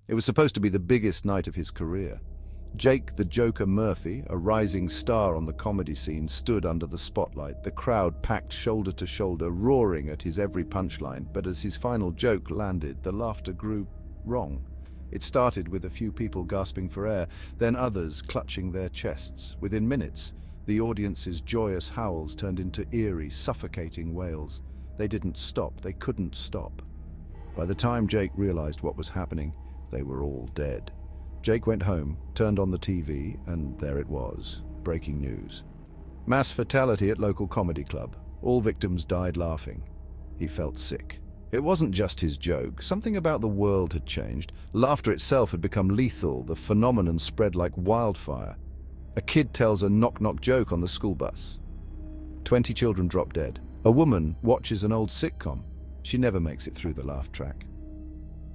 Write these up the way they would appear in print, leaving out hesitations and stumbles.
It was supposed to be the biggest night of his career. Jake the Joker Murphy, a rising star on the comedy scene, stood under the spotlight, the crowd packed shoulder to shoulder, roaring at his every punchline. But as his final joke landed, the laughter grew wrong. It started with a few people gasping for air, then others clutching their chests. Within minutes, the audience's joyous howls turned into eerie, suffocating wails. They didn't stop, they couldn't stop. By the time Jake realized what was happening, they were all dead. Jake went home, turned on the TV, and there it was, breaking news. Mass fatality at local comedy club. All victims died laughing. He felt sick. It wasn't just his joke. Something about the world had changed. Laughter itself had become lethal. The phenomenon spread like wildfire. A kid tells a knock-knock joke on the school bus. 20 children drop dead. A woman watches an old sitcom. She never makes it through the laugh track.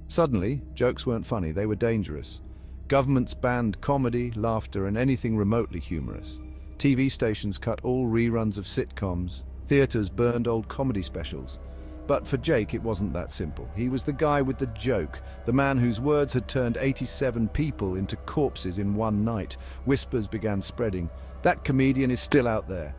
Suddenly, jokes weren't funny, they were dangerous. Governments banned comedy, laughter, and anything remotely humorous. TV stations cut all reruns of sitcoms. Theaters burned old comedy specials. But for Jake, it wasn't that simple. He was the guy with the joke, the man whose words had turned 87 people into corpses in one night. Whispers began spreading. That comedian is still out there.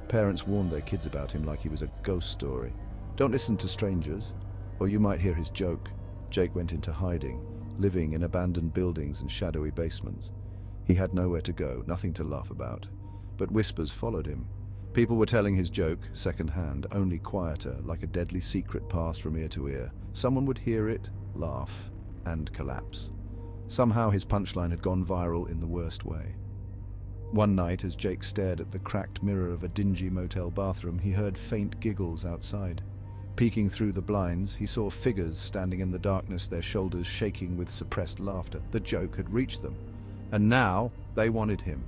Parents warned their kids about him like he was a ghost story. Don't listen to strangers, or you might hear his joke. Jake went into hiding, living in abandoned buildings and shadowy basements. He had nowhere to go, nothing to laugh about. But whispers followed him. People were telling his joke secondhand, only quieter, like a deadly secret passed from ear to ear. Someone would hear it, laugh, and collapse. Somehow his punchline had gone viral in the worst way. One night, as Jake stared at the cracked mirror of a dingy motel bathroom, he heard faint giggles outside. Peeking through the blinds, he saw figures standing in the darkness, their shoulders shaking with suppressed laughter. The joke had reached them, and now they wanted him.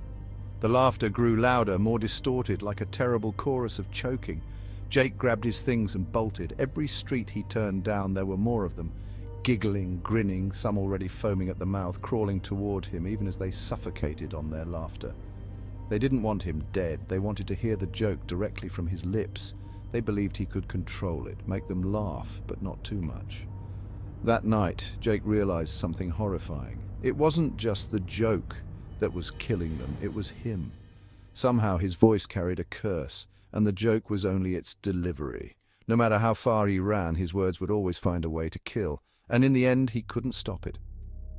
The laughter grew louder, more distorted, like a terrible chorus of choking. Jake grabbed his things and bolted. Every street he turned down, there were more of them, giggling, grinning, some already foaming at the mouth, crawling toward him, even as they suffocated on their laughter. They didn't want him dead. They wanted to hear the joke directly from his lips. They believed he could control it, make them laugh, but not too much. That night, Jake realized something horrifying. It wasn't just the joke that was killing them, it was him. Somehow his voice carried a curse, and the joke was only its delivery. No matter how far he ran, his words would always find a way to kill, and in the end he couldn't stop it.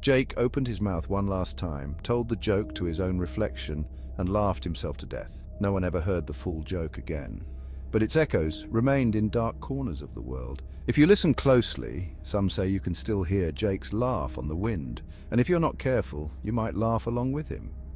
Jake opened his mouth one last time, told the joke to his own reflection, and laughed himself to death. No one ever heard the full joke again. But its echoes remained in dark corners of the world. If you listen closely, some say you can still hear Jake's laugh on the wind, and if you're not careful, you might laugh along with him.